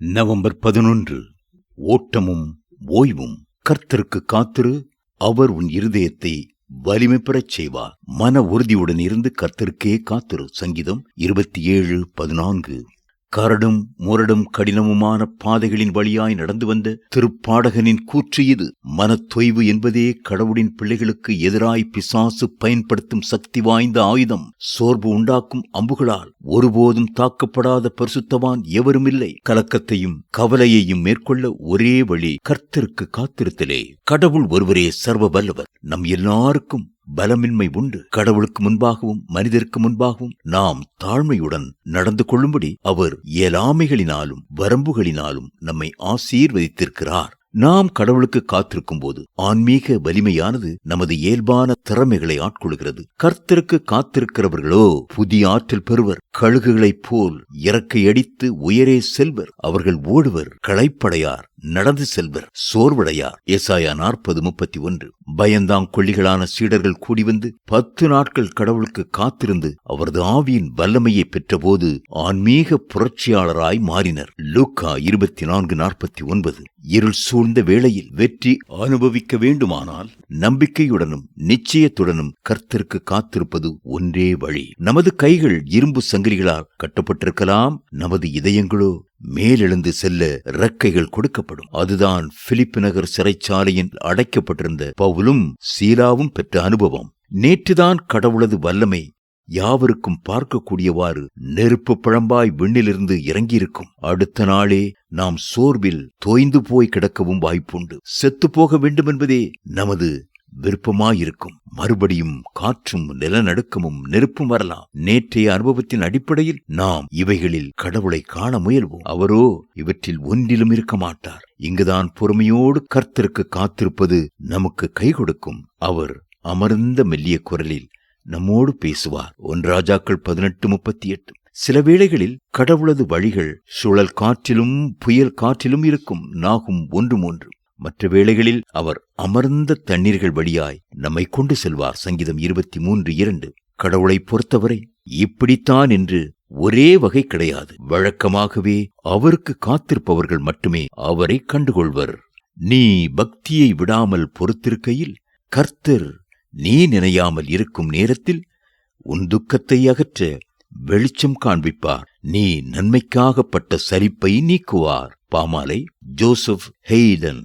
November 11. ஓட்டமும் ஓய்வும். கர்த்தருக்கு காத்திரு, அவர் உன் இருதயத்தை வலிமை பெறச் செய்வார். மன உறுதியுடன் இருந்து கர்த்தருக்கே காத்திரு. சங்கீதம் 27:14. கரடும் முரடும் கடினமுமான பாதைகளின் வழியாய் நடந்து வந்த திருப்பாடகனின் கூற்று இது. மனத்தொய்வு என்பதே கடவுளின் பிள்ளைகளுக்கு எதிராய் பிசாசு பயன்படுத்தும் சக்தி வாய்ந்த ஆயுதம். சோர்வு உண்டாக்கும் அம்புகளால் ஒருபோதும் தாக்கப்படாத பரிசுத்தவான் எவரும் இல்லை. கலக்கத்தையும் கவலையையும் மேற்கொள்ள ஒரே வழி கர்த்தருக்கு காத்திருத்தலே. கடவுள் ஒருவரே சர்வ வல்லவர். நம் எல்லாருக்கும் பலமின்மை உண்டு. கடவுளுக்கு முன்பாகவும் மனிதருக்கு முன்பாகவும் நாம் தாழ்மையுடன் நடந்து கொள்ளும்படி அவர் இயலாமைகளினாலும் வரம்புகளினாலும் நம்மை ஆசீர்வதித்திருக்கிறார். நாம் கடவுளுக்கு காத்திருக்கும் போது ஆன்மீக வலிமையானது நமது இயல்பான திறமைகளை ஆட்கொள்கிறது. கர்த்தருக்கு காத்திருக்கிறவர்களோ புதிய ஆற்றல் பெறுவர். கழுகுகளைப் போல் இறக்கை அடித்து உயரே செல்வர். அவர்கள் ஓடுவர், களைப்படையார், நடந்து செல்வர், சோர்வடையார். ஏசாயா 40:31. பயந்தாங்கொள்ளிகளான சீடர்கள் கூடி வந்து 10 நாட்கள் கடவுளுக்கு காத்திருந்து அவரது ஆவியின் வல்லமையை பெற்றபோது ஆன்மீக புரட்சியாளராய் மாறினர். லூக்கா 24:49. இருள் சூழ்ந்த வேளையில் வெற்றி அனுபவிக்க வேண்டுமானால் நம்பிக்கையுடனும் நிச்சயத்துடனும் கர்த்தருக்கு காத்திருப்பது ஒன்றே வழி. நமது கைகள் இரும்பு சங்கிலிகளால் கட்டப்பட்டிருக்கலாம், நமது இதயங்களோ மேலெழுந்து செல்ல இறக்கைகள் கொடுக்கப்படும். அதுதான் பிலிப்பு நகர் சிறைச்சாலையில் அடைக்கப்பட்டிருந்த பவுலும் சீலாவும் பெற்ற அனுபவம். நேற்றுதான் கடவுளது வல்லமை யாவருக்கும் பார்க்கக்கூடியவாறு நெருப்பு பழம்பாய் விண்ணிலிருந்து இறங்கியிருக்கும். அடுத்த நாளே நாம் சோர்வில் தோய்ந்து போய் கிடக்கவும் வாய்ப்புண்டு. செத்து போக வேண்டும் என்பதே நமது விருப்பமாயிருக்கும். மறுபடியும் காற்றும் நிலநடுக்கமும் நெருப்பும் வரலாம். நேற்றைய அனுபவத்தின் அடிப்படையில் நாம் இவைகளில் கடவுளை காண முயல்வோம். அவரோ இவற்றில் ஒன்றிலும் இருக்க மாட்டார். இங்குதான் பொறுமையோடு கர்த்தருக்கு காத்திருப்பது நமக்கு கை கொடுக்கும். அவர் அமர்ந்த மெல்லிய குரலில் நம்மோடு பேசுவார். 1 ராஜாக்கள் 18:38. சில வேளைகளில் கடவுளது வழிகள் சுழல் காற்றிலும் புயல் காற்றிலும் இருக்கும். நாகும் 1:3. மற்ற வேளைகளில் அவர் அமர்ந்த தண்ணீர்கள் வழியாய் நம்மை கொண்டு செல்வார். சங்கீதம் 23:2. கடவுளை பொறுத்தவரை இப்படித்தான் என்று ஒரே வகை கிடையாது. வழக்கமாகவே அவருக்கு காத்திருப்பவர்கள் மட்டுமே அவரை கண்டுகொள்வர். நீ பக்தியை விடாமல் பொறுத்திருக்கையில் கர்த்தர் நீ நினையாமல் இருக்கும் நேரத்தில் உன் துக்கத்தை அகற்ற வெளிச்சம் காண்பிப்பார். நீ நன்மைக்காகப்பட்ட சலிப்பை நீக்குவார். பாமாலை, ஜோசப் ஹெய்டன்.